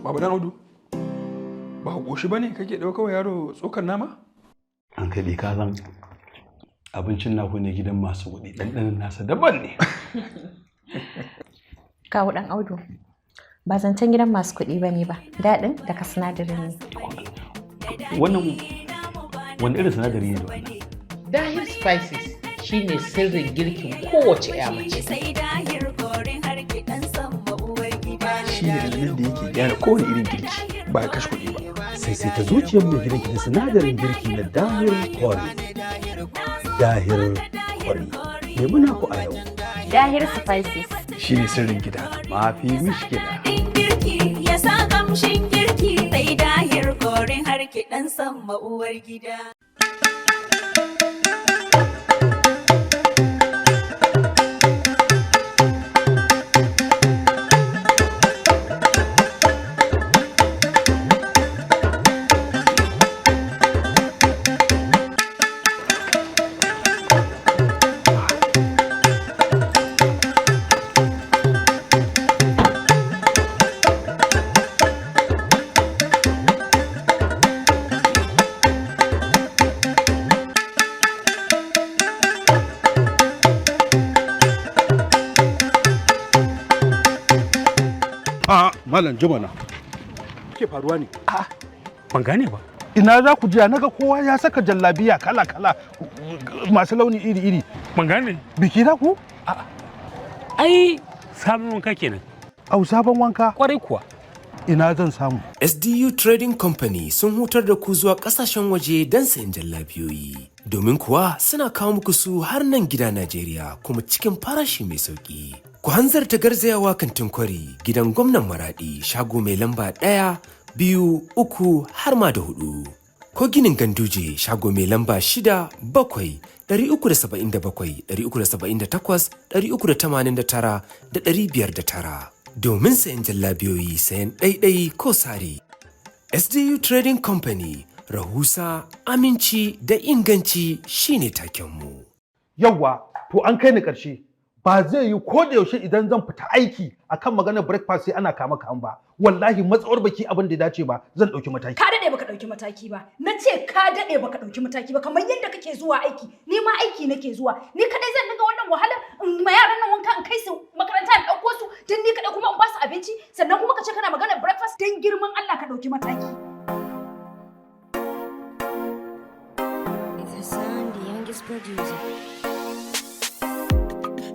Baba dan Audu. Ba goshi bane kake dauka yaro tsokan nama? An kai ka zan abincin naku ne gidan masu kuɗi ɗanɗanon nasa daban ne. Kawo dan Audu. Ba zancen gidan masu kuɗi bane ba. Daɗin da ka sinadarin ne. Wannan wani irin sinadari ne da wannan? Dahir spices shine sirrin girkin kowace ƴa mace. Shi ne dalilin da yake gyara kowane irin girki ba ya kashe kuɗi ba. Sai ta zuciyar mai gidanki da sinadarin girki na dahir kwari. Dahir kwari. Me muna ku a yau? Dahir spices. Shi ne sirrin gida. Mafi mishkila. Girki ya sa kamshin girki sai dahir korin har ki dan san uwar gida. Malam Jumana. Ke faruwa ne? Ban gane ba. Ina za ku jiya naga kowa ya saka jallabiya kala-kala masu launi iri-iri. Ban gane. Biki za ku? Ai sabon wanka kenan. Au sabon wanka? Kwarai kuwa. Ina zan samu. SDU Trading Company sun hutar da ku zuwa kasashen waje don sayan jallabiyoyi. Domin kuwa suna kawo muku su har nan gida Najeriya kuma cikin farashi mai sauki. Ku hanzarta garzayawa kantin kwari gidan gwamnan Maradi shago mai lamba 1, 2, 3 har ma da 4. Ko ginin Ganduje shago mai lamba 6, 7, 377, 378, 389 da 509. Domin sayan jallabiyoyi sayan ɗaiɗai ko sari. SDU Trading Company, rahusa, aminci da inganci shine takenmu. Yawwa, to an kai ni ƙarshe. Ba zai yi ko da yaushe idan zan fita aiki akan maganar breakfast sai ana kama ba. Wallahi matsawar baki abin da dace ba zan ɗauki mataki. Ka daɗe baka ɗauki mataki ba. Na ce ka daɗe baka ɗauki mataki ba kamar yadda kake zuwa aiki. Ni ma aiki nake zuwa. Ni kadai zan dinga wannan wahala in ma yaran nan wanka in kai su makaranta in ɗauko su don ni kadai kuma in ba su abinci sannan kuma ka ce kana maganar breakfast don girman Allah ka ɗauki mataki. It's Hassan, the youngest producer.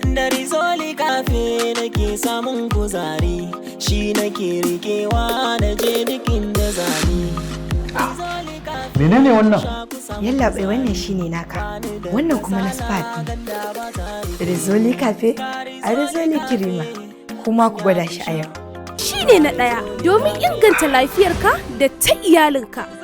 Da rizoli kafe nake samun kuzari, shi nake rikewa na je dukin da zani. Menene wannan? Yallaɓai wannan shine naka, wannan kuma na spa ne. Rizoli cafe a rizoli kirima, kuma ku gwada shi a yau. Shi ne na ɗaya domin inganta lafiyarka da ta iyalinka.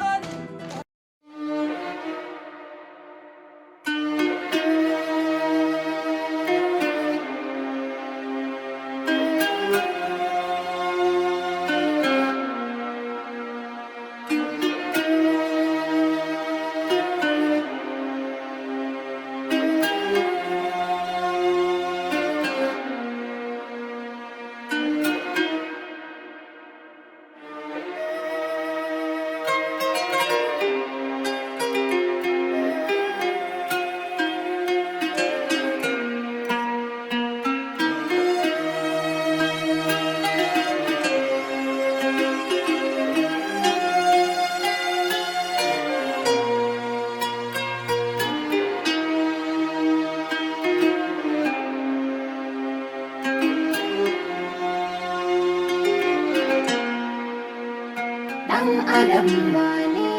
Adam wane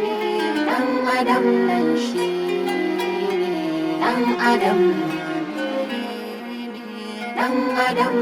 ne? Dan Adam nan shi ne. Dan Adam wane ne? Dan Adam.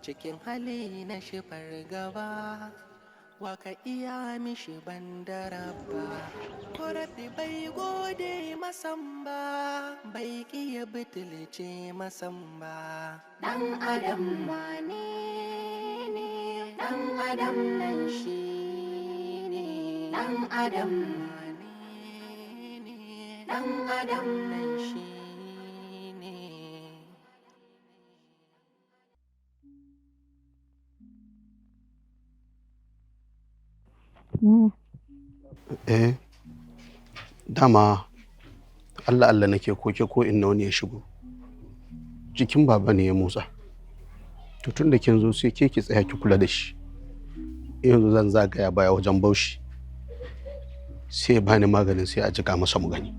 cikin hali na shi fargaba waka iya mishi bandaraba ko rabbi bai gode masan ba bai kiya butulce masan ba dan adam wane ne dan adam nan shi ne dan adam wane ne dan adam nan shi ne. Dama Allah Allah nake koke ko in wani ya shigo. Jikin baba ne ya motsa. To tun da kin zo sai ke ki tsaya ki kula da shi. Yanzu zan zagaya baya wajen Baushi. Sai bani maganin sai a jika masa mu gani.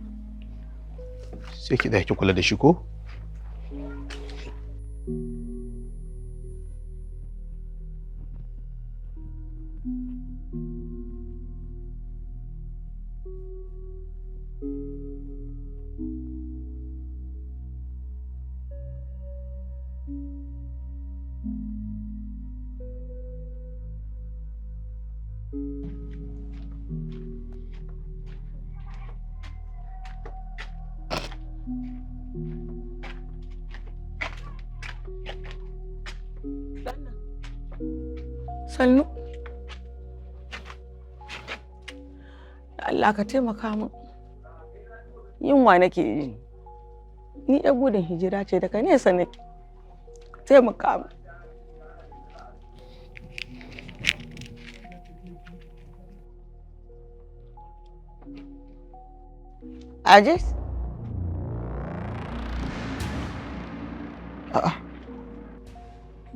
Sai ki tsaya ki kula da shi ko? Sannu. Allah ka taimaka min. Yunwa nake ji. Ni ɗan gudun hijira ce daga nesa ne. Taimaka min. Ajis? A'a.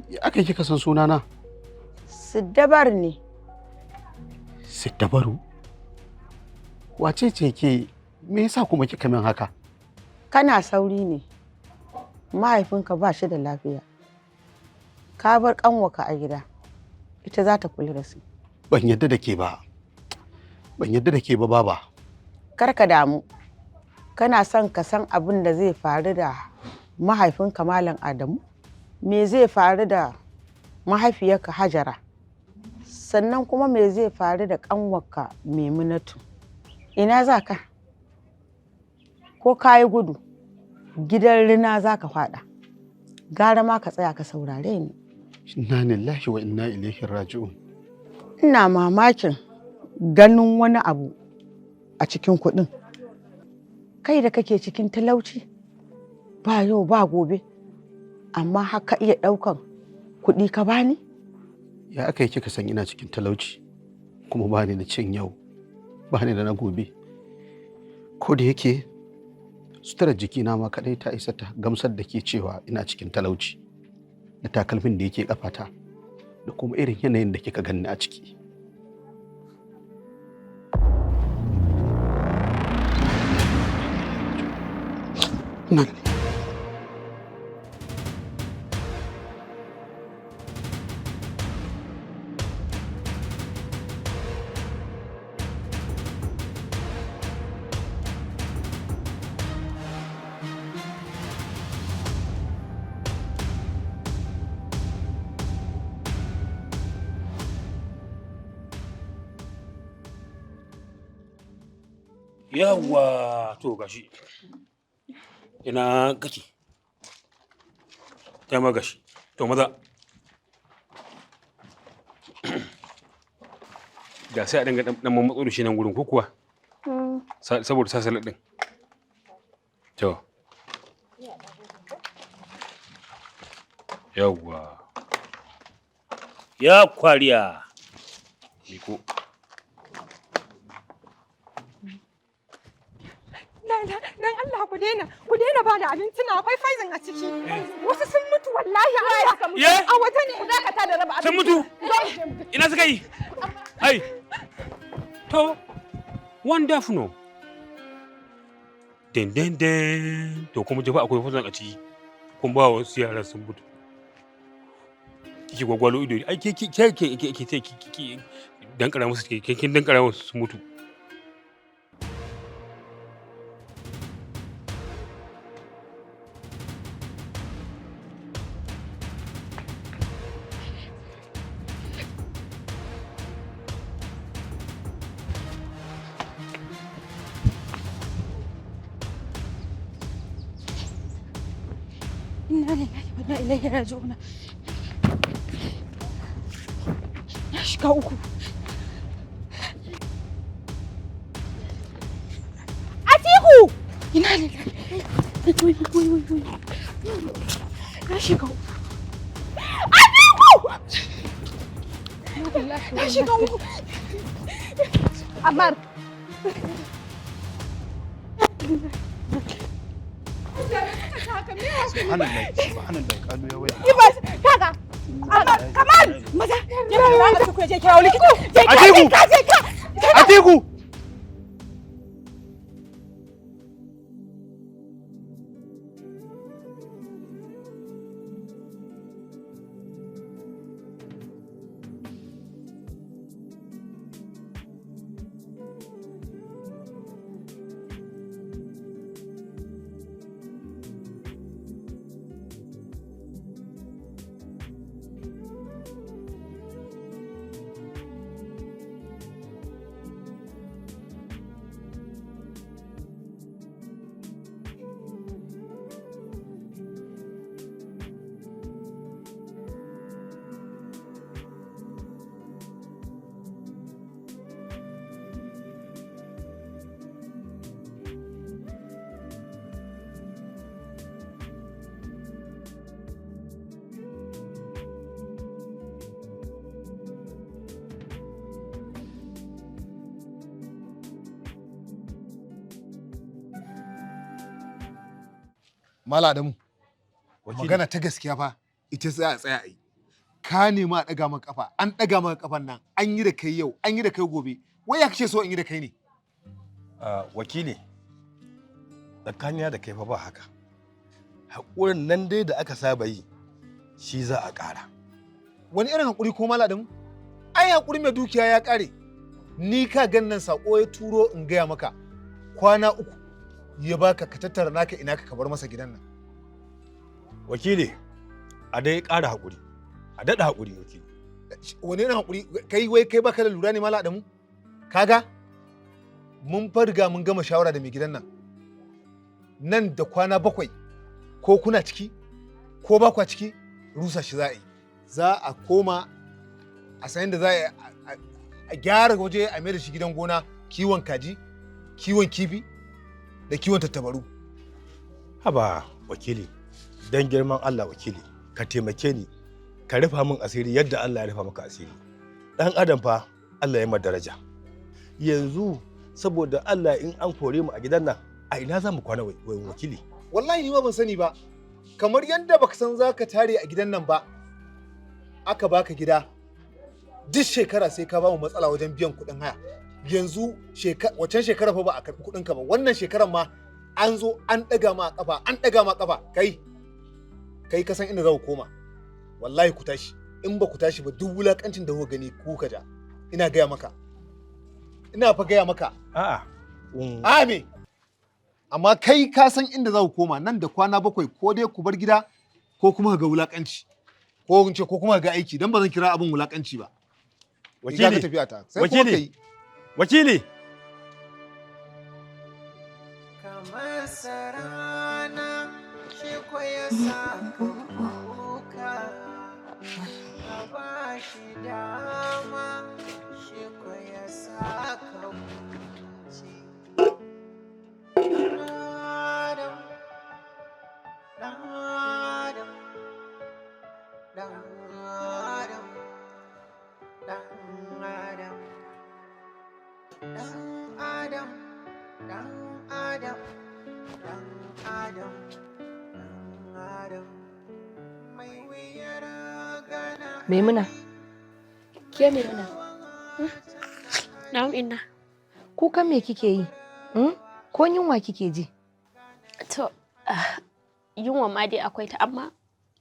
Ya aka kika san sunana? Siddabar ne. Siddabaru? Wace ce ke me yasa kuma kika min haka? Kana sauri ne. Mahaifinka ba shi da lafiya. Ka bar ƙanwarka a gida. Ita za ta kula da su. Ban yadda da ke ba. Ban yadda da ke ba baba. Kar ka damu. Kana son ka san abin da zai faru da mahaifinka Malam Adamu? Me zai faru da mahaifiyarka Hajara? Sannan kuma me zai faru da ƙanwarka Maimunatu? Ina za ka? Ko ka yi gudu? Gidan rina za ka faɗa. Gara ma ka tsaya ka saurare ni. Inna lillahi wa inna ilaihi raji'un. Ina mamakin ganin wani abu a cikin kuɗin. Kai da kake cikin talauci ba yau ba gobe, amma haka iya ɗaukan kuɗi ka bani? Ya aka yi kika san ina cikin talauci kuma ba ni da cin yau ba ni da na gobe. Ko da yake suturar jikina ma kaɗai ta isa ta gamsar da ke cewa ina cikin talauci, da takalmin da yake kafata da kuma irin yanayin da kika ganni a ciki. Nan. Yawwa to gashi. Ina kake? Kai ma gashi. To maza. Da sai a dinga dan matso da shi nan gurin ko kuwa? Saboda sa salad din. To. Yawwa. Ya kwariya. Miko. Dan Allah ku daina bani abinci na akwai poison a ciki. Wasu sun mutu wallahi a waje ne. Ku dakata da raba abinci. Sun mutu? Ina suka yi? Ai. To, wonderful. Den. To kuma jafa akwai poison a ciki. Kun ba wasu yara sun mutu. Kike gwagwalo ido. Ai ke dankara musu kin dankara musu sun mutu. Inna lillahi wa inna ilaihi raji'un. Ya shiga uku. Atiku! Inna lillahi. Ya shiga uku. Atiku! Ya shiga uku. Amar. Subhanallah, kalu ya waya. Ibas, kaga. Amma Kamal, maza. Yana da aka ku je kirawo likita. Atiku! Atiku! Mala Adamu, magana ta gaskiya fa ita za a tsaya a yi. Ka nema a ɗaga maka kafa, an ɗaga maka kafan nan, an yi da kai yau, an yi da kai gobe. Wai ya kace so in yi da kai ne? Wakili, tsakanina da kai fa ba haka. Haƙurin nan dai da aka saba yi, shi za a ƙara. Wani irin haƙuri ko Mala Adamu? Ai haƙuri mai dukiya ya ƙare. Ni ka gan nan saƙo ya turo in gaya maka kwana 3 ya baka ka tattara naka ina ka bar masa gidan nan. Wakili, a dai ƙara haƙuri, a daɗa haƙuri wakili. Wani irin haƙuri? Kai wai kai baka da lura ne Mala Adamu? Kaga mun farga mun gama shawara da mai gidan nan. Nan da kwana 7 ko kuna ciki ko ba kwa ciki rusa shi za a yi. Za a koma a sayan da za a gyara waje a mai da shi gidan gona, kiwon kaji, kiwon kifi da kiwon tattabaru. Haba wakili, don girman Allah wakili, ka taimake ni, ka rufa min asiri yadda Allah ya rufa maka asiri. Dan adam fa Allah ya masa daraja. Yanzu saboda Allah in an kore mu a gidan nan, a ina za mu kwana wakili? Wallahi ni ma ban sani ba. Kamar yadda baka san za ka tare a gidan nan ba, aka baka gida, duk shekara sai ka ba mu matsala wajen biyan kuɗin haya. Yanzu wacan shekara fa ba a karɓi kuɗinka ba, wannan shekarar ma an zo an ɗaga ma ƙafa, an ɗaga ma ƙafa. Kai ka san inda za ku koma. Wallahi ku tashi, in ba ku tashi ba duk wulakancin da kuka gani ku ka ja. Ina gaya maka. Ina fa gaya maka. A'a me? Amma kai ka san inda za ku koma nan da kwana 7 ko dai ku bar gida ko kuma ga wulakanci. Ko in ce ko kuma ga aiki dan ba zan kira abin wulakanci ba. Wakili. Wakili. Kamar sarana shi ko ya sa kuka, ka ba shi dama shi ko ya sa ka kunci. Adam, Adam, Adam, Adam. Dan Adam, Dan Adam, Dan Adam, Dan Adam, mai wuyar gana. Maimuna, ke Maimuna? Na'am inna. Kukan me kike yi? Ko yunwa kike ji? To, yunwa ma dai akwai ta amma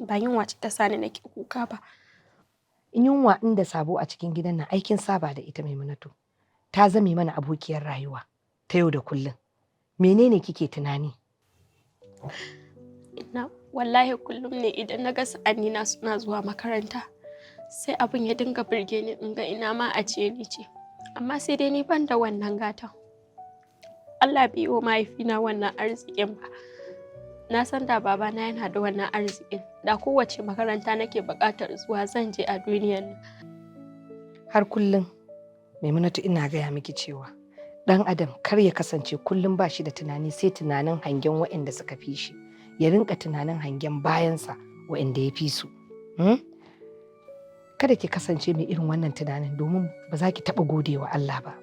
ba yunwa ce ta sani nake kuka ba. Yunwa inda sabo a cikin gidan nan aikin saba da ita Maimunatu. Ta zame mana abokiyar rayuwa ta yau da kullum. Menene kike tunani? Ina wallahi kullum ne idan na ga sa'annina suna zuwa makaranta sai abin ya dinga burge ni in ga ina ma a ce ni ce. Amma sai dai ni ban da wannan gatan. Allah bai yi wa mahaifina wannan arzikin ba. Na san da babana yana da wannan arzikin, da kowace makaranta nake buƙatar zuwa zan je a duniyar nan. Har kullum Maimunatu ina gaya miki cewa ɗan adam kar ya kasance kullum ba shi da tunani sai tunanin hangen waɗanda suka fi shi. Ya rinka tunanin hangen bayansa waɗanda ya fi su. Kada ki kasance mai irin wannan tunanin domin ba za ki taɓa gode wa Allah ba.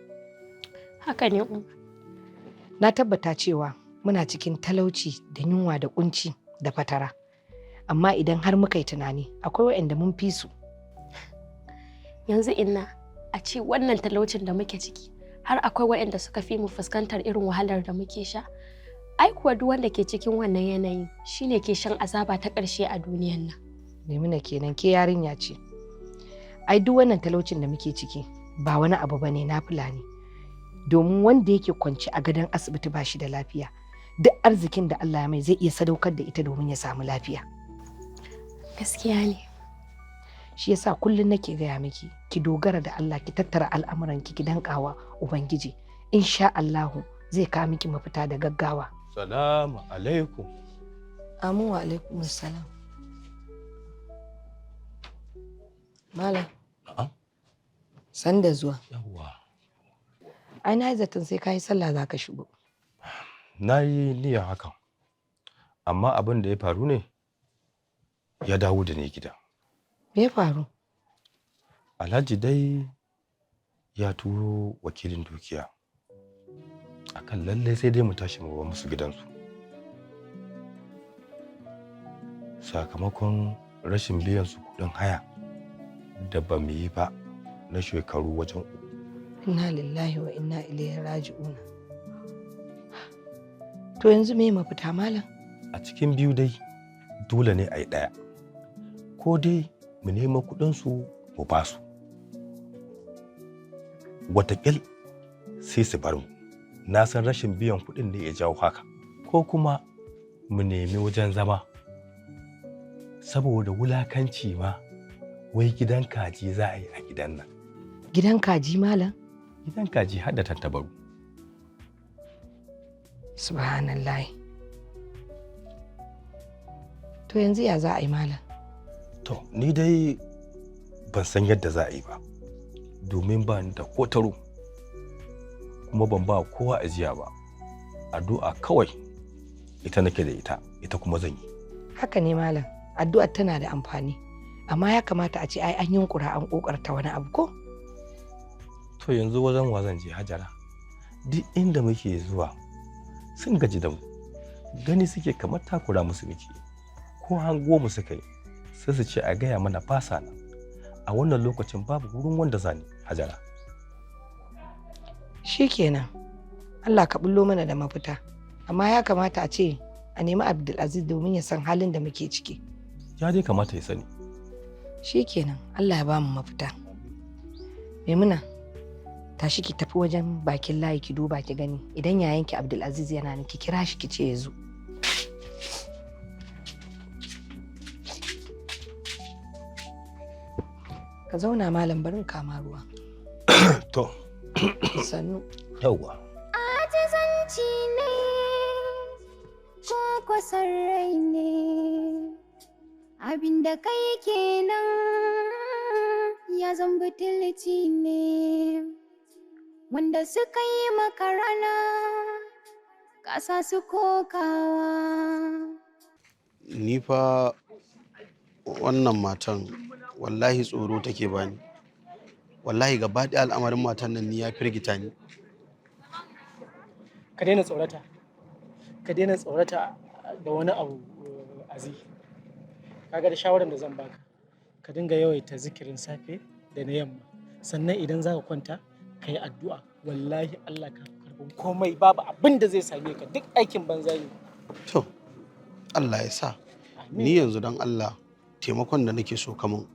Haka ne. Na tabbata cewa muna cikin talauci da yunwa da kunci da fatara. Amma idan har muka yi tunani akwai waɗanda mun fi su. Yanzu inna a ce wannan talaucin da muke ciki har akwai waɗanda suka fi mu fuskantar irin wahalar da muke sha. Ai kuwa duk wanda ke cikin wannan yanayi shine ke shan azaba ta ƙarshe a duniyar nan. Maimuna kenan ke yarinya ce. Ai duk wannan talaucin da muke ciki ba wani abu bane na fulani. Domin wanda yake kwance a gadon asibiti ba shi da lafiya, duk arzikin da Allah ya mai zai iya sadaukar da ita domin ya samu lafiya. Gaskiya ne. Shi yasa kullum nake gaya miki ki dogara da Allah, ki tattara al'amuranki ki dankawa Ubangiji. Insha Allahu zai kawo miki mafita da gaggawa. Salamu alaikum. Amu wa alaikum salam. Malam. Sanda zuwa. Yawwa. Ai na zaton sai ka yi sallah za ka shigo. Na yi niyyar hakan, amma abin da ya faru ne ya dawo da ni gida. Me ya faru? Alhaji dai ya turo wakilin dukiya akan lallai sai dai mu tashi mu ba musu gidansu. Sakamakon rashin biyan su kuɗin haya da ba mu yi ba na shekaru wajen uku. Inna lillahi wa inna ilaihi raji'un. To yanzu me mafita malam? A cikin biyu dai dole ne a yi ɗaya. Ko dai mu nemo kuɗinsu mu ba su. Wataƙil sai su bar mu. Na san rashin biyan kuɗin ne ya jawo haka. Ko kuma mu nemi wajen zama. Saboda wulakanci ma wai gidan kaji za a yi a gidan nan. Gidan kaji malam? Gidan kaji har da tantabaru. Subhanallah. To yanzu ya za a yi malam? To ni dai ban san yadda za a yi ba. Domin ba ni da kotaro. Kuma ban ba kowa ajiya ba. Addu'a kawai ita nake da ita kuma zan yi. Haka ne malam, addu'ar tana da amfani. Amma ya kamata a ce ai an yunkura an kokarta wani abu ko? To yanzu wajen wa zan je Hajara? Duk inda muke zuwa sun gaji da mu. Gani suke kamar takura musu muke. Ko hango mu suka yi sai su ce a gaya mana fasa nan. A wannan lokacin babu wurin wanda zani Hajara. Shikenan. Allah ka bullo mana da mafita. Amma ya kamata a ce a nemi Abdulaziz domin ya san halin da muke ciki. Ya dai kamata ya sani. Shikenan. Allah ya ba mu mafita. Maimuna, tashi ki tafi wajen bakin layi ki duba ki gani. Idan yayanki Abdulaziz yana nan ki kira shi ki ce ya zo. Ka zauna malam barin kama ruwa. To. Sannu. Yawwa. Ajizanci ne, ko kwasar rai ne, abinda kai kenan ya zan butulci ne, wanda suka yi maka rana, ƙasa su kokawa. Ni fa wannan matan wallahi tsoro take bani. Wallahi gaba ɗaya al'amarin matan nan ni ya firgita ni. Ka daina tsorata. Ka daina tsorata da wani abu azi. Kaga da shawaran da zan baka. Ka dinga yawaita zikirin safe da na yamma. Sannan idan za ka kwanta ka yi addu'a. Wallahi Allah ka karɓi komai babu abin da zai same ka duk aikin banza ne. To, Allah ya sa. Ni yanzu dan Allah taimakon da nake so kamun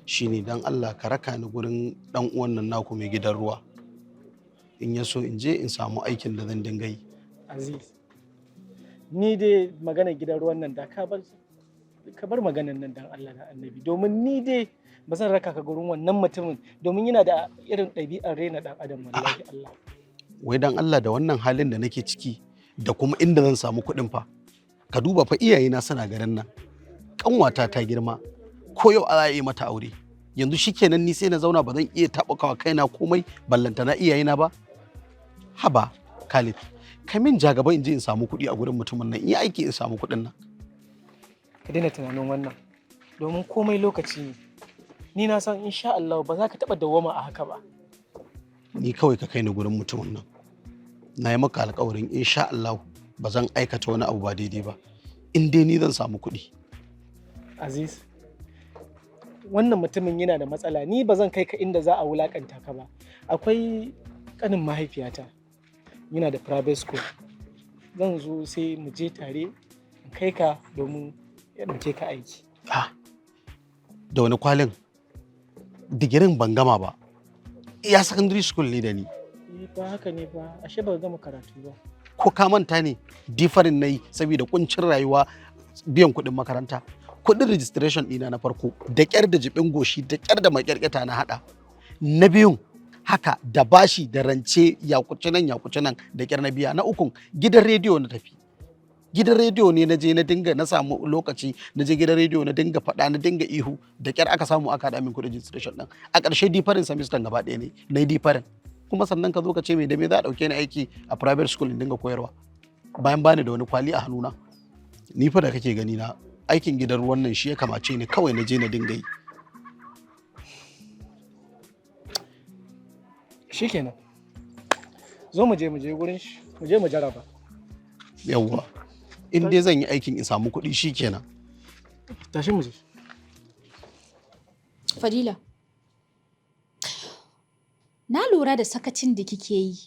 shine dan Allah ka raka ni gurin dan uwan nan naku mai gidan ruwa. In ya so in je in samu aikin da zan dinga yi. Aziz, ni dai magana gidan ruwan nan da ka bar maganan nan dan Allah da Annabi domin ni dai ba zan raka ka gurin wannan mutumin domin yana da irin ɗabi'ar rena dan adam wallahi Allah. Wai dan Allah da wannan halin da nake ciki da kuma inda zan samu kuɗin fa. ka duba fa iyayena suna garin nan, ƙanwata ta girma, ko yau za a yi mata aure. Yanzu shikenan ni sai na zauna ba zan iya taɓukawa kaina komai ballantana iyayena ba? Haba Khalid, ka min jagaba in je in samu kuɗi a gurin mutumin nan, in yi aiki in samu kuɗin nan. Ka daina tunanin wannan, domin komai lokaci ne. Ni na san insha Allah ba za ka taɓa dawwama a haka ba. Ni kawai ka kai ni gurin mutumin nan. Na yi maka alƙawarin insha Allah ba zan aikata wani abu ba daidai ba. In dai ni zan samu kuɗi. Aziz, wannan mutumin yana da matsala, ni ba zan kai ka inda za a wulakanta ka ba. Akwai ƙanin mahaifiyata, yana da private school. Zan zo sai mu je tare in kai ka domin ya ɗauke ka aiki. Da wani kwalin? Digirin ban gama ba. Iya secondary school ne da ni. Ba haka ne ba, ashe ba gama karatu ba. Ko ka manta ne difarin na yi saboda kuncin rayuwa biyan kuɗin makaranta. Kuɗin registration ɗina na farko da ƙyar da jibin goshi da ƙyar da maƙyarƙyata na haɗa. Na biyun haka da bashi da rance yakuce nan da ƙyar na biya. Na ukun gidan rediyo na tafi. Gidan rediyo ne na je na dinga na samu lokaci na je gidan rediyo na dinga faɗa na dinga ihu da ƙyar aka samu aka haɗa min kuɗin registration ɗin. A ƙarshe difarin semester gaba ɗaya ne na yi difarin. Kuma sannan ka zo ka ce mai da me za a ɗauke ni aiki a private school in dinga koyarwa bayan bani da wani kwali a hannuna. Ni fa da kake gani na aikin gidan ruwan nan shi ya kamace ni kawai na je na dinga yi. Shikenan. Zo mu je gurin shi, mu je mu jaraba. Yawwa. In dai zan yi aikin in samu kuɗi shikenan. Tashi mu je. Fadila, na lura da sakacin da kike yi.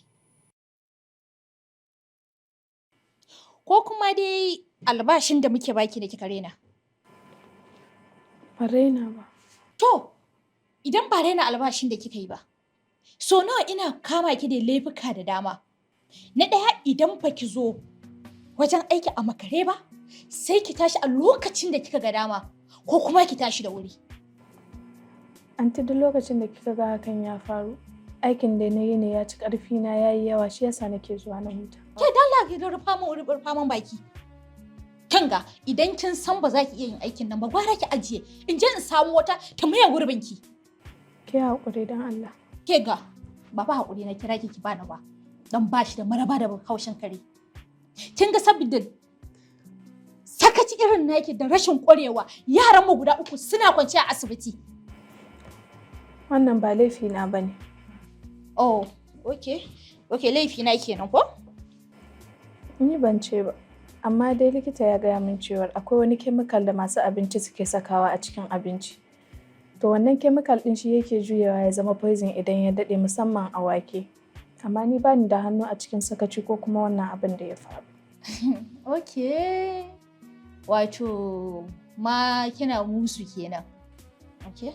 Ko kuma dai albashin da muke baki da kika rena? Ba raina ba. To, idan ba raina albashin da kika yi ba, so nawa ina kama ki da laifuka da dama. Na ɗaya idan ba ki zo wajen aiki a makare ba, sai ki tashi a lokacin da kika ga dama, ko kuma ki tashi da wuri. Anti, duk lokacin da kika ga hakan ya faru, aikin da na yi ne ya ci ƙarfi na yayi yawa, shi yasa nake zuwa na huta. Ke dalla ki ga rufa min baki. Kanga, idan kin san ba za ki iya yin aikin nan ba, gwara ki ajiye. In je in samu wata ta maye gurbin ki. Ke haƙuri don Allah. Ke ga, ba haƙuri na kira ki bani ba. Dan ba shi da maraba da haushin kare. Kin ga saboda sakaci irin naki da rashin ƙwarewa, yaran mu guda 3 suna kwance a asibiti. Wannan ba laifi na bane. Oh, okay. Okay, laifi na kenan ko? Ni ban ce ba. Amma dai likita ya gaya min cewa akwai wani chemical da masu abinci suke sakawa a cikin abinci. To wannan chemical din shi yake juyawa ya zama poison idan ya dade, musamman a wake. Amma ni bani da hannu a cikin sakaci ko kuma wannan abin da ya faru. Okay. Wato ma kina musu kenan. Okay,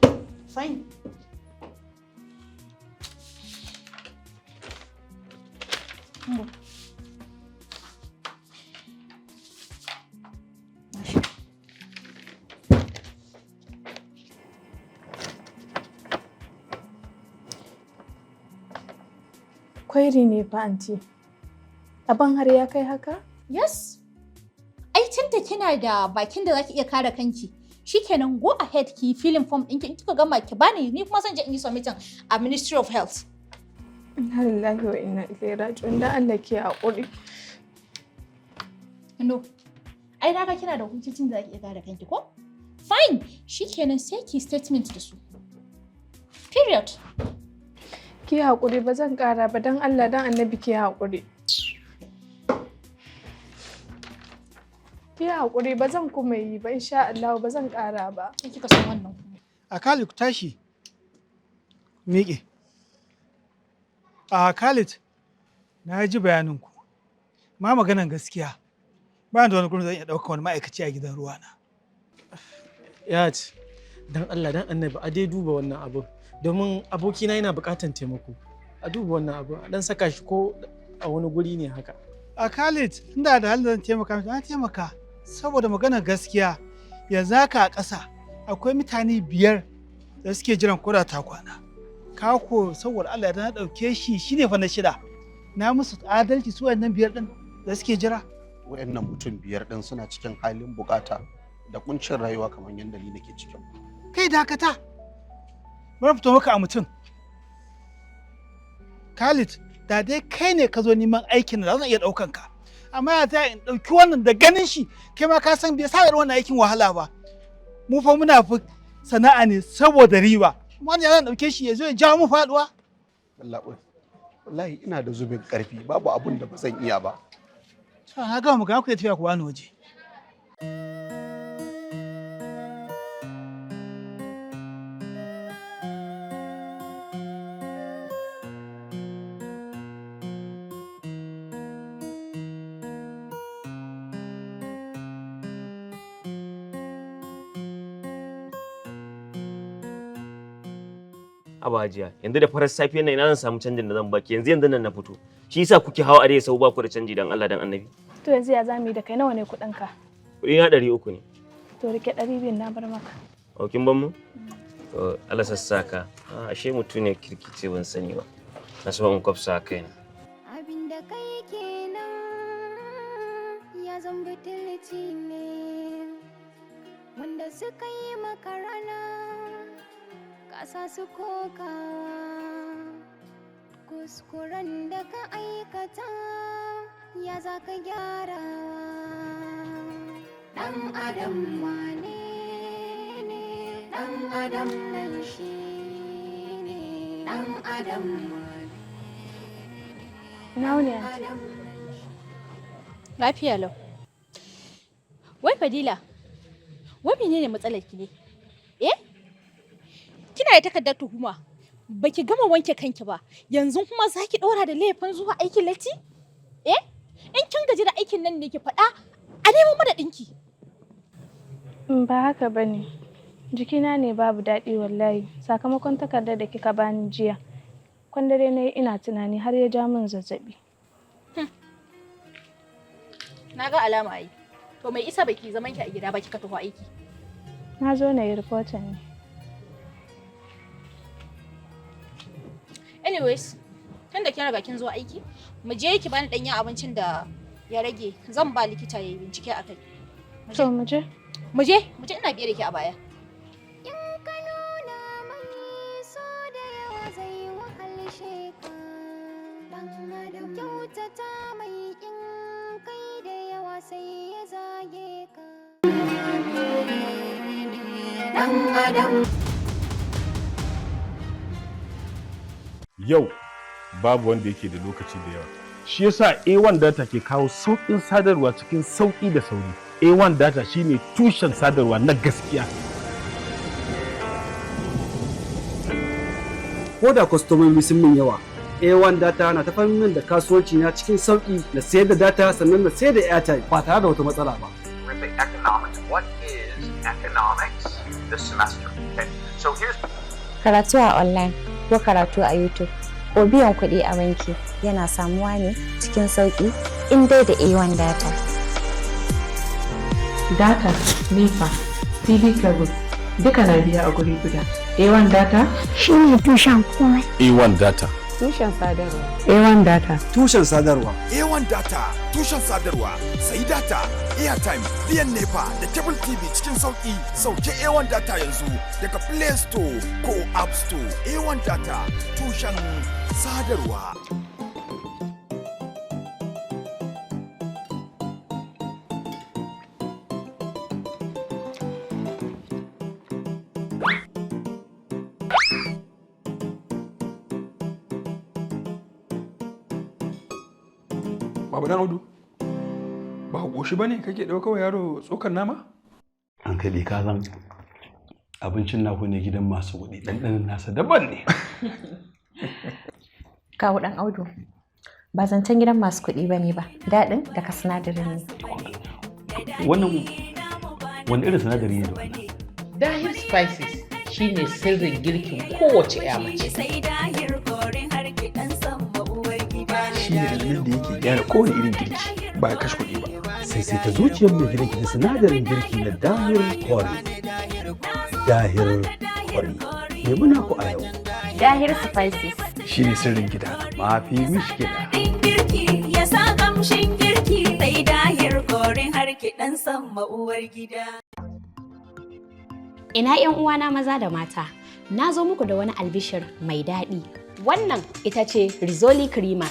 fine. Kwairi ne fa anti. Abin har ya kai haka? Yes. Ai tunda kina da bakin da zaki iya kare kanki. Shikenan go ahead ki filling form ɗinki, in kika gama ki bani, ni kuma zan je in yi submitting a Ministry of Health. Inna lillahi wa inna ilaihi raji'un. Dan Allah ke haƙuri. No. Ai naga kina da hujjojin da zaki iya kare kanki ko? Fine. Shikenan sai ki statement da su. Period. Ki haƙuri, ba zan ƙara ba, don Allah don Annabi ki haƙuri. Ki haƙuri, ba zan kuma yi ba, insha Allah ba zan ƙara ba. Ki kika san wannan kuma. Khalid, ku tashi. Miƙe. Khalid, na ji bayaninku. Ma maganan gaskiya. Ba da wani gurin zan iya ɗaukar wani ma'aikaci a gidan ruwa na. Ya ce, don Allah don Annabi a dai duba wannan abin. Domin abokina yana buƙatar taimako. A duba wannan abu, a ɗan saka shi ko a wani guri ne haka. Khalid, inda da halin zan taimaka, na taimaka. Saboda maganar gaskiya, yanzu haka a ƙasa akwai mutane 5 da suke jiran koda ta kwana. Kako saboda Allah ya na ɗauke shi shine fa na 6. Na musu adalci su wannan 5 ɗin da suke jira. wayannan mutum biyar ɗin suna cikin halin bukata da kuncin rayuwa kamar yadda ni nake cikin. Kai dakata. Bari fito maka a mutum. Khalid, da dai kai ne ka zo neman aikin da zan iya ɗaukan ka. Amma ya za in ɗauki wannan da ganin shi, kai ma ka san bai sa irin wannan aikin wahala ba. Mu fa muna fi sana'a ne saboda riba. Wani ya zan ɗauke shi ya zo ya jawo mu faɗuwa. Wallahi ina da zubin ƙarfi, babu abun da ba zan iya ba. Na gama magana ku da tafiya ku bani waje. Aba hajiya, yanzu da farar safiyar nan ina zan samu canjin da zan baki, yanzu nan na fito. Shi yasa kuke hawa arewa sau ba ku da canji dan Allah dan Annabi. To yanzu ya zamu yi da kai, nawa ne kuɗin ka? Kuɗi na 300 ne. To rike 200 na bar maka. O kin ban mu? To Allah sassaka. Ashe mutu ne kirkice ban sani ba. Na so in kwafsa kaina. Abinda kai kenan ya zamba tilci ne. Wanda suka yi maka rana kasa su kokawa. Kuskuren da ka aikata ya za ka gyarawa. Dan adam wane ne? Dan adam nan shi ne. Dan adam wane? Nawa ne? Lafiya lau. Wai Fadila, wai menene matsalar ki ne? Kina da takardar tuhuma. Baki gama wanke kanki ba. Yanzu kuma zaki ɗora da laifin zuwa aikin latti? In kin gaji da aikin nan ne ki faɗa a nemo mana ɗinki. Ba haka bane. Jikina ne babu daɗi wallahi. Sakamakon takardar da kika bani jiya. Kwandare na ina tunani har ya ja min zazzabi. Na ga alama ai. To mai isa baki zaman ki a gida ba kika tafi aiki. Na zo na yi reporting ne. Anyways, tun da kin riga kin zo aiki, mu je ki bani danyen abincin da ya rage. Zan ba likita ya yi bincike akai. To mu je. Mu je ina biye da ki a baya. In ka nuna mai so da yawa zai wahalshe ka. Dan adam kyautata mai in kai da yawa sai ya zage ka. Dan adam. Yau babu wanda yake da lokaci da yawa. Shi yasa A1 data ke kawo sauƙin sadarwa cikin sauƙi da sauri. A1 data shine tushen sadarwa na gaskiya. Ko da kwastomomi sun min yawa, A1 data na ta min da kasuwanci na cikin sauƙi, na sayar da data sannan na sayar da airtime ba tare da wata matsala ba. What is economics this semester? Okay, so here's Karatu a online ko karatu a YouTube ko biyan kuɗi a banki yana samuwa ne cikin sauƙi in dai da A1 data. Data, NEPA, TV cable duka na biya a guri guda. A1 data shi ne tushen komai. A1 data. Tushen sadarwa. A1 data. Tushen sadarwa. A1 data, tushen sadarwa. Sayi data, airtime, biyan NEPA da cable TV cikin sauki. Sauke A1 data yanzu daga Play Store ko App Store. A1 data, tushen sadarwa. Babu dan Audu, ba goshi bane kake ɗauka wa yaro tsokar nama? An kaɗe ka zan abincin naku ne gidan masu kuɗi, ɗanɗanin nasa daban ne. Kawo ɗan Audu, ba zancen gidan masu kuɗi ba ne ba, daɗin daga sinadarin ne. Wannan wani irin sinadari ne da wannan? Dahir Spices shine sirrin girkin kowace ƴa mace. Shi ne dalilin da yake gyara kowane irin girki ba ya kashe kuɗi ba. Sai ta zuciyar mai gidanki da sinadarin girki na Dahir Kwari. Dahir Kwari. Me muna ku a yau? Dahir Spices. Shi ne sirrin gida. Mafi mishkila. Girki ya sa kamshin girki sai Dahir korin har ki dan san uwar gida. Ina 'yan uwana maza da mata, na zo muku da wani albishir mai daɗi. Wannan ita ce Rizoli Crema.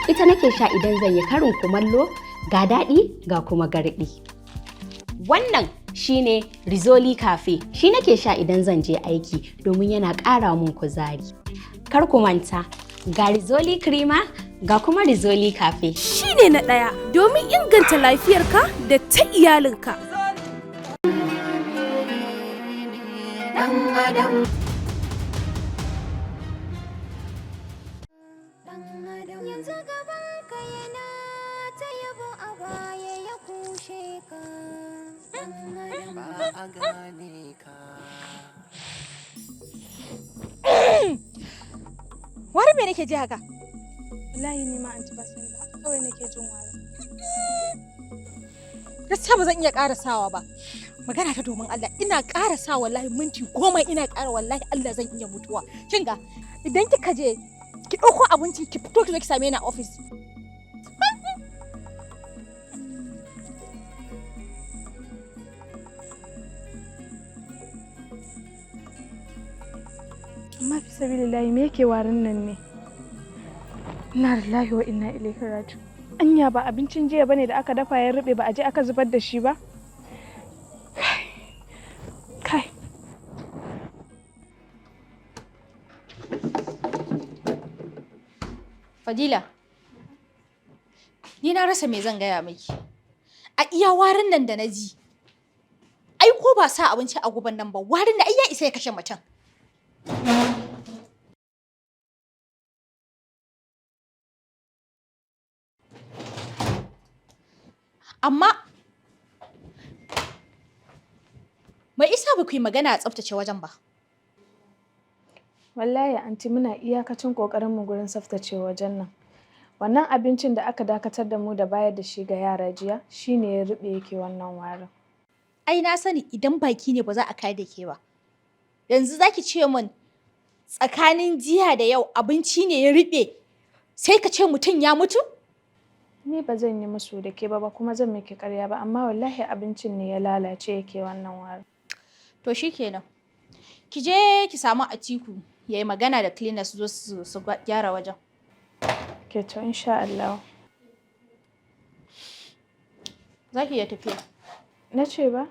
Ita nake sha idan zan yi karin kumallo, ga daɗi ga kuma garɗi. Wannan shine Rizoli Cafe, shi nake sha idan zan je aiki domin yana ƙara mun kuzari. Kar ku manta, ga Rizoli Crema ga kuma Rizoli Cafe. Shi ne na ɗaya domin inganta lafiyarka da ta iyalinka. Yanzu gabanka yana ta yabo a baya ya kushe ka. Ba a gane ka. Wari me nake ji haka? Wallahi ni ma an ci ba sani ba, kawai nake jin wari. Gaskiya ba zan iya ƙarasawa ba. Magana ta domin Allah, ina ƙarasa wallahi minti 10 ina ƙara wallahi Allah zan iya mutuwa. Kin ga idan kika je ki ɗauko abincin ki fito ki zo ki same ni a office. Amma fi sabilillahi me yake warin nan ne? Inna lillahi wa inna ilaihi raji'un. Anya ba abincin jiya bane da aka dafa ya rube ba a je aka zubar da shi ba? Kai. Fadila, ni na rasa me zan gaya miki. A iya warin nan da na ji, ai ko ba sa abinci a guban nan ba, warin da ai ya isa ya kashe mutum. Amma mai isa ba ku yi magana a tsaftace wajen ba. Wallahi anti muna iyakacin kokarin mu gurin tsaftace wajen nan. Wannan abincin da aka dakatar da mu da bayar da shi ga yara jiya shine ya rube yake wannan warin. Ai na sani idan baki ne ba za a kai da ke ba. Yanzu zaki ce min tsakanin jiya da yau abinci ne ya rube sai ka ce mutum ya mutu? Ni ba zan yi musu da ke ba kuma zan miki ƙarya ba amma wallahi abincin ne ya lalace yake wannan warin. To shikenan. Ki je ki samu Atiku ya yi magana da cleaners zo su gyara wajen. Ke to insha Allah. Za ki iya tafiya. Na ce ba,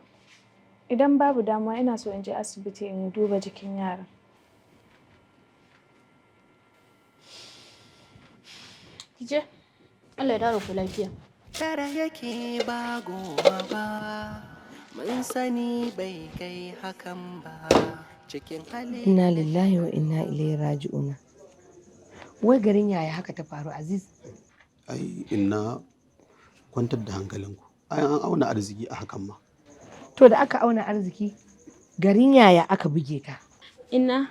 idan babu damuwa ina so in je asibiti in duba jikin yaran. Ki je. Allah ya dawo ku lafiya. Tara yake ba goma ba, mun sani bai kai hakan ba. Inna lillahi wa inna ilaihi raji'una. Wai garin yaya haka ta faru Aziz? Ai inna kwantar da hankalinku. Ai an auna arziki a hakan ma. To da aka auna arziki garin yaya aka buge ka? Inna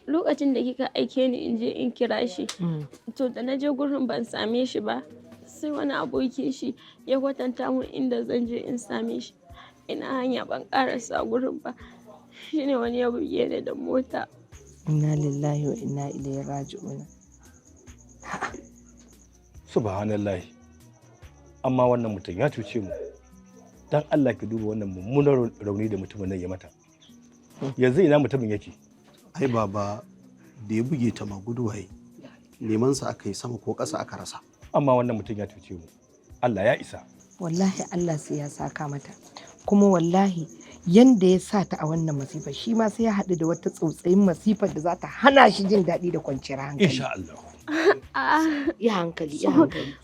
lokacin da kika aike ni in je in kira shi. To da na je gurin ban same shi ba. Sai wani abokin shi ya kwatanta mun inda zan je in same shi. Ina hanya ban karasa gurin ba. Shine wani ya buge ni da mota. Inna lillahi wa inna ilaihi raji'un. Subhanallahi. Amma wannan mutum ya cuce mu. Dan Allah ki duba wannan mummunar rauni da mutumin nan ya mata. Yanzu ina mutumin yake? Ai baba da ya buge ta ma guduwaye. Neman sa aka yi sama ko ƙasa aka rasa. Amma wannan mutum ya cuce mu. Allah ya isa. Wallahi Allah sai ya saka mata. Kuma wallahi yanda ya sa ta a wannan masifar shi ma sai ya haɗu da wata tsautsayin masifar da za ta hana shi jin daɗi da kwanciyar hankali. Insha Allah. Ya hankali, ya hankali.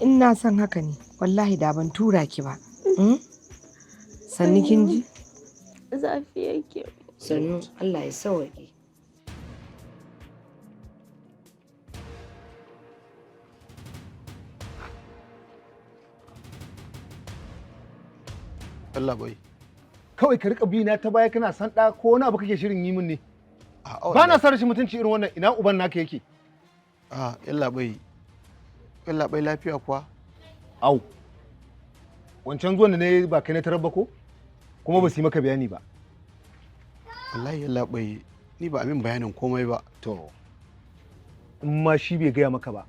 In na san haka ne, wallahi da ban tura ki ba. Sannu kin ji? Zafi yake. Sannu Allah ya sauwaƙe. Allah bai. Kawai ka rika bi na ta baya kana san da ko wani abu kake shirin yi min ne. Ba na san rashin mutunci irin wannan ina uban naka yake. Allah bai. Allah bai lafiya kuwa. Au. Wancan zuwan da ne ba kai na tarar ba ko? Kuma ba su yi maka bayani ba. Wallahi Allah bai ni ba amin bayanin komai ba. To. In ma shi bai gaya maka ba.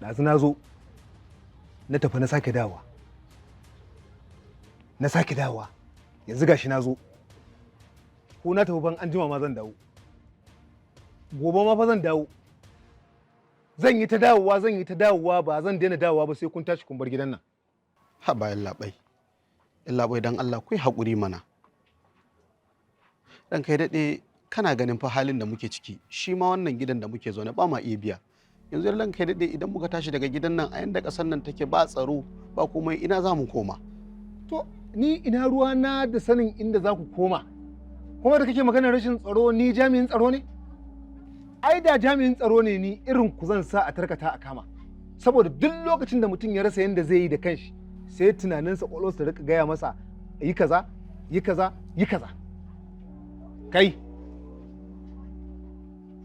Ɗazu na zo na tafi na sake dawowa. Na sake dawowa. Yanzu gashi na zo. Ko na tafi ban an jima ma zan dawo. Gobe ma fa zan dawo. Zan yi ta dawowa ba zan daina dawowa ba sai kun tashi kun bar gidan nan. Ha bayan labai. Labai dan Allah ku yi haƙuri mana. Dan kai daɗe kana ganin fa halin da muke ciki. Shi ma wannan gidan da muke zaune ba ma iya biya. Yanzu dan kai daɗe idan muka tashi daga gidan nan a yanda ƙasar nan take ba tsaro ba komai ina za mu koma. To ni ina ruwa na da sanin inda za ku koma. Kuma da kake maganar rashin tsaro ni jami'in tsaro ne? Ai da jami'in tsaro ne ni irin ku zan sa a tarkata a kama. Saboda duk lokacin da mutum ya rasa yanda zai yi da kanshi sai tunaninsa ƙwaƙwalwarsa ta rika gaya masa yi kaza, yi kaza, yi kaza. Kai,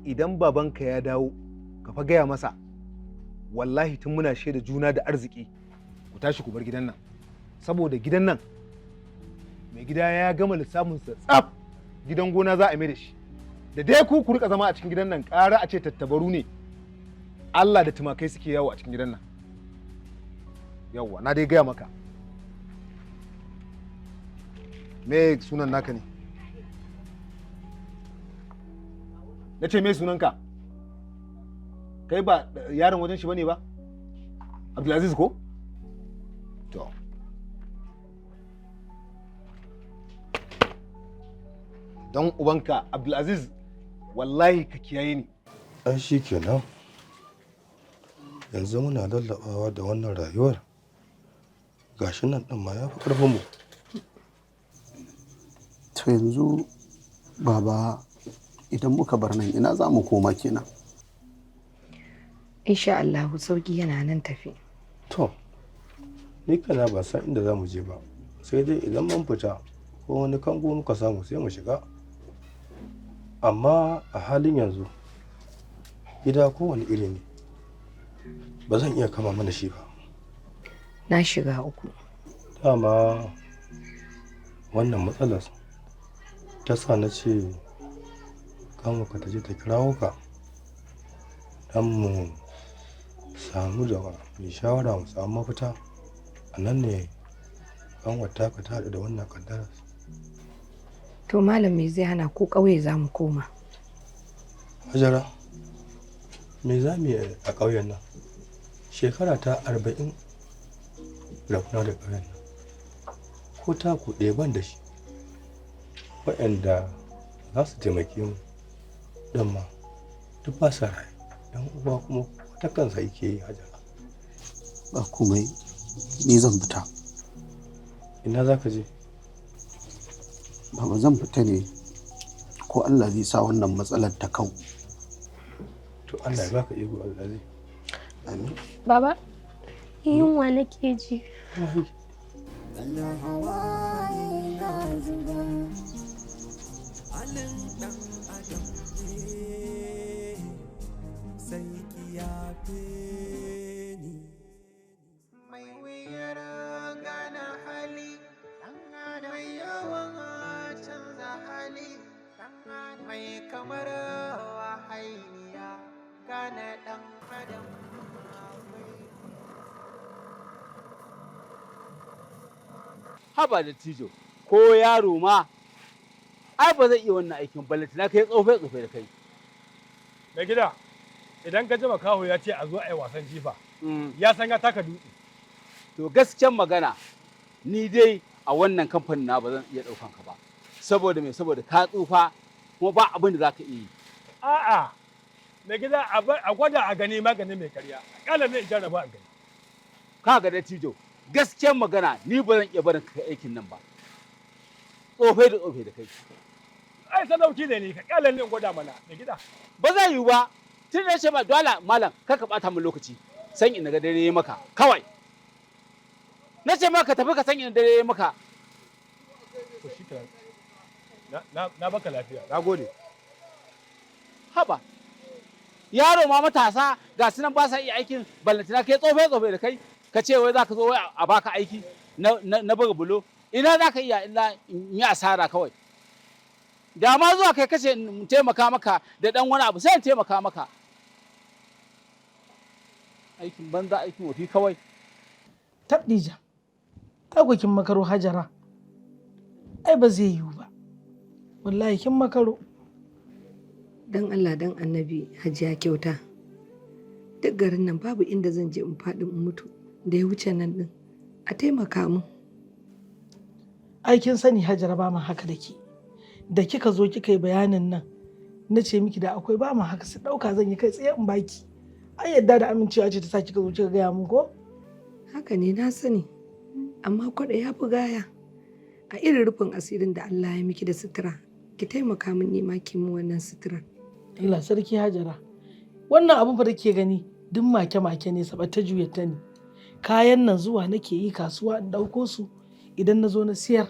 idan babanka ya dawo ka fa gaya masa wallahi tun muna shaida juna da arziki ku tashi ku bar gidan nan. Saboda gidan nan mai gida ya gama lissafinsa tsaf gidan gona za a mai da shi. Da dai ku rika zama a cikin gidan nan ƙara a ce tattabaru ne Allah da tumakai suke yawo a cikin gidan nan. Yawwa na dai gaya maka. Me sunan naka ne? Na ce me sunanka? Kai ba yaron wajen shi bane ba? Abdulaziz ko? To. Don ubanka Abdulaziz wallahi ka kiyaye ni. Ai shi kenan. Yanzu muna lallabawa da wannan rayuwar. Gashi nan ɗin ma ya fi ƙarfinmu. To yanzu baba idan muka bar nan ina za mu koma kenan. Insha Allahu sauki yana nan tafi. To, ni kana ba san inda za mu je ba. Sai dai idan mun fita ko wani kango muka samu sai mu shiga. Amma a halin yanzu gida kowane iri ne. Ba zan iya kama mana shi ba. Na shiga uku. Dama wannan matsalar ta sa na ce kama ka ta je ta kirawo ka don mu samu da mai shawara mu samu mafita. A nan ne kanwata ka ta haɗu da wannan kaddara. To malam me zai hana ko ƙauye za mu koma? Hajara, me za mu yi a ƙauyen nan? Shekara ta 40 rabona da ƙauyen nan. Ko ta kuɗe ban da shi. Waɗanda za su taimake mu ɗan ma duk ba sa raye. Ɗan uwa kuma wata kansa yake yi Hajara. Ba komai ni zan fita. Ina za ka je? Baba zan fita ne ko Allah zai sa wannan matsalar ta kau. To Allah ya baka iko Allah zai. Amin. Baba, yunwa nake ji. Allah hawaye na zuba. Halin ɗan adam ne sai ki yafe ni. Mai wuyar gana hali, mai yawan canza hali, mai kamar wahainiya gane ɗan adam. Haba da tijo ko yaro ma ai ba zai iya wannan aikin ballanti na kai tsofe da kai. Mai gida idan ka ji makaho ya ce a zo a yi wasan jifa ya san ya taka dutse. To gaskiyar magana ni dai a wannan kamfanin na ba zan iya ɗaukan ka ba. Saboda me? Saboda ka tsufa kuma ba abin da za ka iya yi. A'a mai gida a gwada a gani magani mai karya. Akalla ne in jarraba a gani. Ka ga da tijo gaskiyar magana ni ba zan iya barin ka aikin nan ba. Tsofe da kai. Ai sadauki ne ni ka kyalen ne gwada mana mai gida. Ba zai yiwu ba. Tun da ce ba dole malam kar ka bata min lokaci. San ina ga dare maka kawai. Na ce maka tafi ka san ina dare maka. To shi na baka lafiya. Na gode. Haba. Yaro ma matasa ga su nan ba sa iya aikin ballantina kai tsofe da kai. Ka ce wai za ka zo a baka aiki na buga bulo. Ina za ka iya illa in yi asara kawai. Da ma zuwa kai kace in taimaka maka da dan wani abu sai in taimaka maka. Aikin banza aikin wofi kawai. Tabdija, ai kin makaro Hajara. Ai ba zai yiwu ba. Wallahi kin makaro. Dan Allah dan Annabi Hajiya kyauta. Duk garin nan babu inda zan je in faɗi in mutu da ya wuce nan din. A taimaka mu. Ai kin sani Hajara ba mu haka da ke. Da kika zo kika yi bayanin nan na ce miki da akwai ba mu haka su ɗauka zan yi kai tsaye in baki. Ai yadda da amincewa ce ta sa kika zo kika gaya mun ko? Haka ne na sani. Amma kwaɗa ya fi gaya. A irin rufin asirin da Allah ya miki da sutura. Ki taimaka min nema ki mu wannan sutura. Allah sarki Hajara. Wannan abin fa da ke gani duk make-make ne saboda ta juyata ne. Kayan nan zuwa nake yi kasuwa in ɗauko su idan na zo na siyar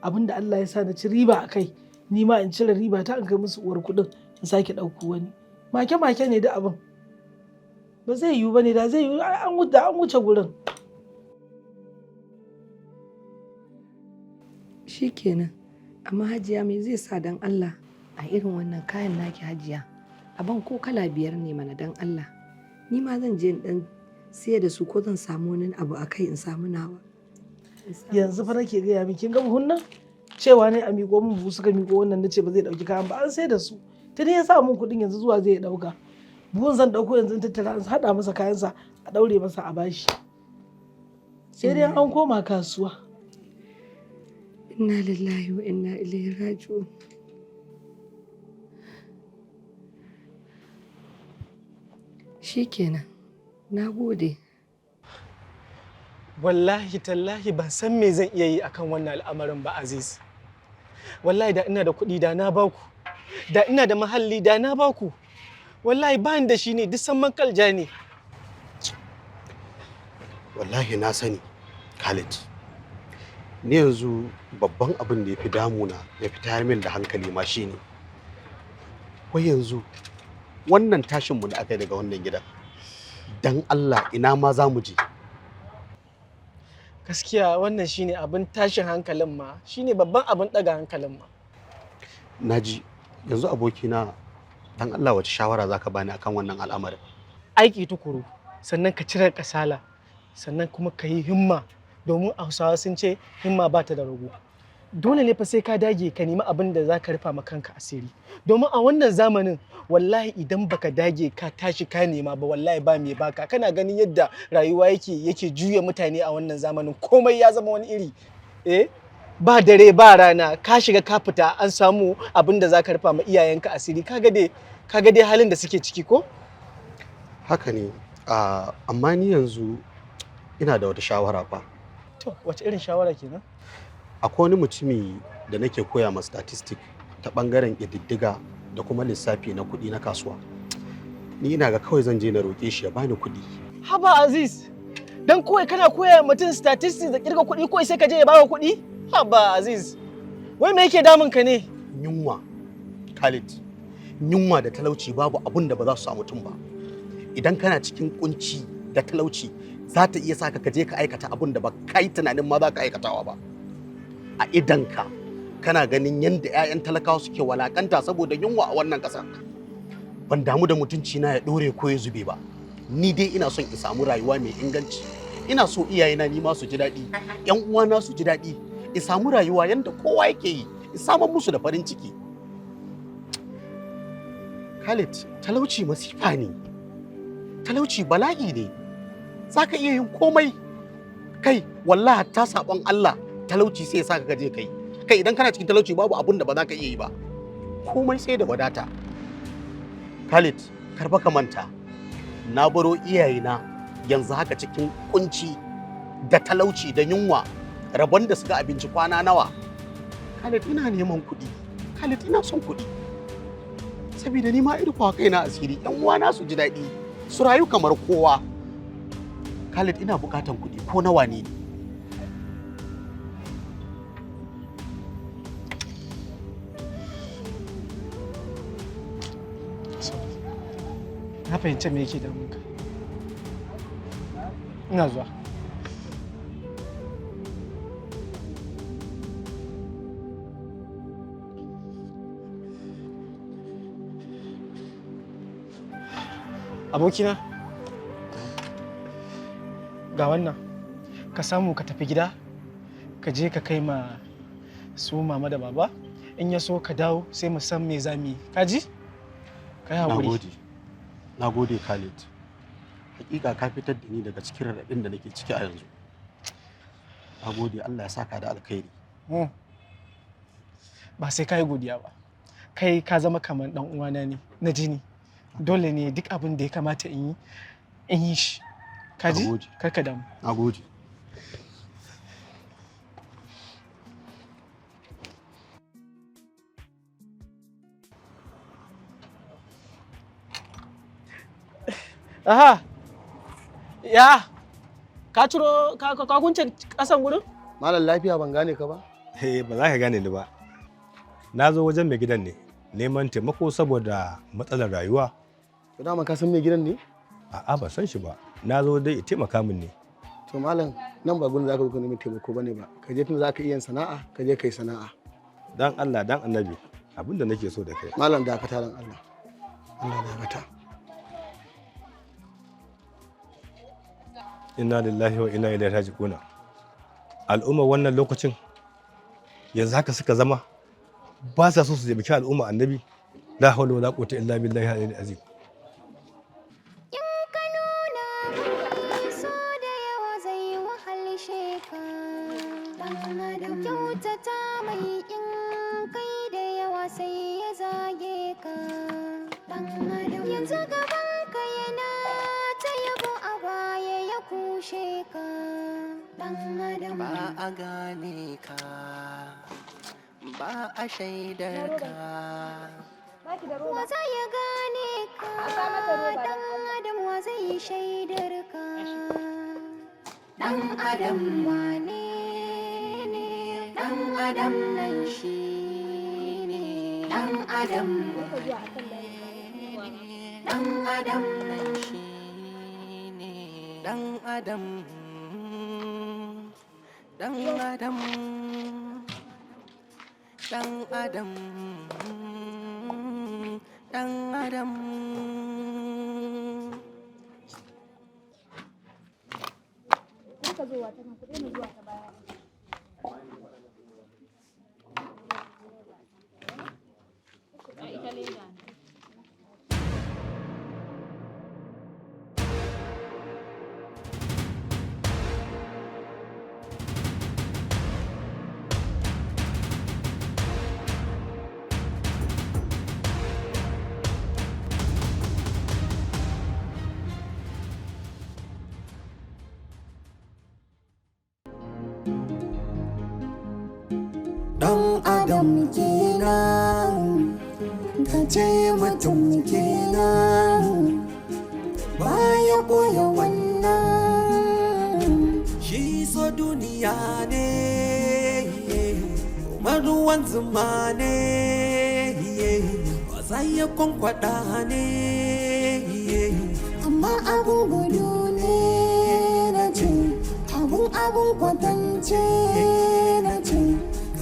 abin da Allah ya sa na ci riba a kai ni ma in cire riba ta in kai musu uwar kuɗin in sake ɗauko wani. Make-make ne da abin. Ba zai yiwu ba ne da zai yiwu an wuce gurin. Shikenan. Amma Hajiya me zai sa dan Allah a irin wannan kayan naki Hajiya? Aban ko kala 5 ne mana dan Allah. Ni ma zan je in dan siya da su ko zan samu wani abu a kai in samu nawa. Yanzu fa nake gaya miki kin ga buhun nan cewa ne a miƙo min buhu suka miƙo wannan nace ba zai ɗauki kayan ba an sai da su. Tuni ya sa mun kuɗin yanzu zuwa zai ɗauka. Buhun zan ɗauko yanzu in tattara in haɗa masa kayansa a ɗaure masa a bashi. Sai dai an koma kasuwa. Inna lillahi wa inna ilaihi raji'un. Shikenan. Na gode. Wallahi tallahi ban san me zan iya yi akan wannan al'amarin ba Aziz. Wallahi da ina da kuɗi da na baku. Da ina da mahalli da na baku. Wallahi ba ni da shi ne duk san kalja ne. Wallahi na sani Khalid. Ni yanzu babban abin da ya fi damuna ya fi tayar min da hankali ma shine. Wai yanzu wannan tashinmu da aka yi daga wannan gidan. Dan Allah ina ma za mu je. Gaskiya wannan shine abin tashin hankalin ma, shine babban abin ɗaga hankalin ma. Naji yanzu abokina dan Allah wace shawara zaka bani akan wannan al'amarin? Aiki tukuru, sannan ka cire kasala, sannan kuma ka yi himma domin Hausawa sun ce himma ba ta da rago. Dole ne fa sai ka dage ka nemi abin da za ka rufa ma kanka asiri. Domin a wannan zamanin wallahi idan baka dage ka tashi ka nema ba wallahi ba mai baka. Kana ganin yadda rayuwa yake juya mutane a wannan zamanin komai ya zama wani iri. Ba dare ba rana ka shiga ka fita an samu abin da za ka rufa ma iyayenka asiri. Kaga dai halin da suke ciki ko? Haka ne. Amma ni yanzu ina da wata shawara fa. To wace irin shawara kenan? Akwai wani mutumi da nake koya ma statistic ta bangaren ƙididdiga da kuma lissafi na kuɗi na kasuwa. Ni ina ga kawai zan je na roƙe shi ya bani kuɗi. Haba Aziz, dan kawai kana koya mutum statistics da kirga kuɗi kawai sai ka je ya baka kuɗi? Haba Aziz, wai me yake damun ka ne? Yunwa, Khalid, yunwa da talauci babu abun da ba za su samu mutum ba. Idan kana cikin kunci da talauci za ta iya saka ka je ka aikata abun da ba kai tunanin ma za ka aikatawa ba. A idanka kana ganin yadda 'ya'yan talakawa suke walakanta saboda yunwa a wannan ƙasa. Ban damu da mutunci na ya ɗore ko ya zube ba. Ni dai ina son in samu rayuwa mai inganci. Ina so iyayena ni ma su ji daɗi, 'yan uwana su ji daɗi. In samu rayuwa yadda kowa yake yi, in samar musu da farin ciki. Khalid, talauci masifa ne. Talauci bala'i ne. Za ka iya yin komai. Kai, wallahi ta saɓon Allah. Talauci sai ya saka ka je kai idan kana cikin talauci babu abun da ba za ka iya yi ba komai sai da wadata. Khalid karfa ka manta na baro iyayena yanzu haka cikin kunci da talauci da yunwa rabon da suka abinci kwana nawa. Khalid ina neman kuɗi, Khalid ina son kuɗi saboda ni ma irfa kaina asiri yan uwana su ji daɗi su rayu kamar kowa. Khalid ina bukatan kuɗi ko nawa ne. Na fahimci me yake damun ka. Ina zuwa. Abokina, ga wannan ka samu ka tafi gida ka je ka kai ma su mama da baba in ya so ka dawo sai mu san me zamu yi ka ji kai hakuri. Na gode Khalid, hakika ka fitar da ni daga cikin raɗaɗin da nake ciki a yanzu. Na gode, Allah ya saka da alkhairi. Ba sai ka yi godiya ba, kai ka zama kamar ɗan uwana ne na jini, dole ne duk abin da ya kamata in yi shi ka ji karka damu. Na gode. Aha, ya, ka ciro ka kunce ƙasan gurin? Malam lafiya ban gane ka ba? Ba za ka gane ni ba. Na zo wajen mai gidan ne, neman taimako saboda matsalar rayuwa. To dama ka san mai gidan ne? A'a ban san shi ba. Na zo dai ya taimaka min ne. To malam, nan ba gurin za ka zo neman taimako bane ba. Ka je tun za ka iya sana'a, ka je kai sana'a. Dan Allah, dan Annabi, abin da nake so da kai. Malam dakata dan Allah. Allah dakata. Inna lillahi wa inna ilaihi raji'un. Al'umma wannan lokacin yanzu haka suka zama ba sa so su taimaki al'umma annabi. La hawla wala quwwata illa billahi al-aliyyil azim. In ka nuna mai so da yawa zai wahalshe ka. Dan adam kyautata mai in kai da yawa sai ya zage ka. Dan adam yanzu gaban ka yana ta yabo a baya ya kushe ka. Dan adam ba a gane ka, ba a shaidar ka. Wa zai ya gane ka, dan adam wa zai shaidar ka. Dan adam wane ne, dan adam nan shi ne. Dan adam dan adam nan shi ne. Dan adam dan adam dan adam dan adam. Ka zo wata nan, ku daina zuwa ta baya. Ita leda ne. Dan adam kenan, ka ce mutum kenan, baya koya wannan. Shi so duniya ne, kuma ruwan zuma ne, wasa ya kwankwada ne. Amma abun gudu ne na ce, abun kwatance na ce.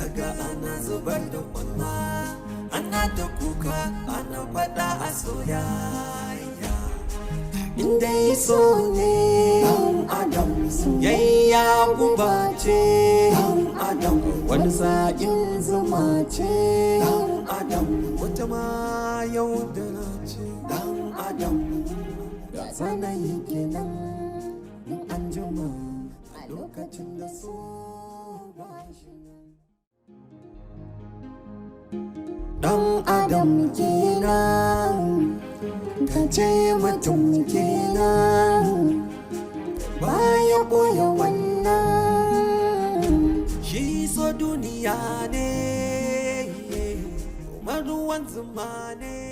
Kaga ana zubar da kwalla, ana da kuka, ana faɗa a soyayya. Inda yi so ne ɗan adam, soyayya guba ce ɗan adam, wani sa'in zuma ce ɗan adam, wata ma yaudara ce ɗan adam. Ya sanayi kenan in an jima a lokacin da so ba shi. Dan adam kenan, ka ce mutum kenan, baya koya wannan. Shi so duniya ne, kuma ruwan zuma ne.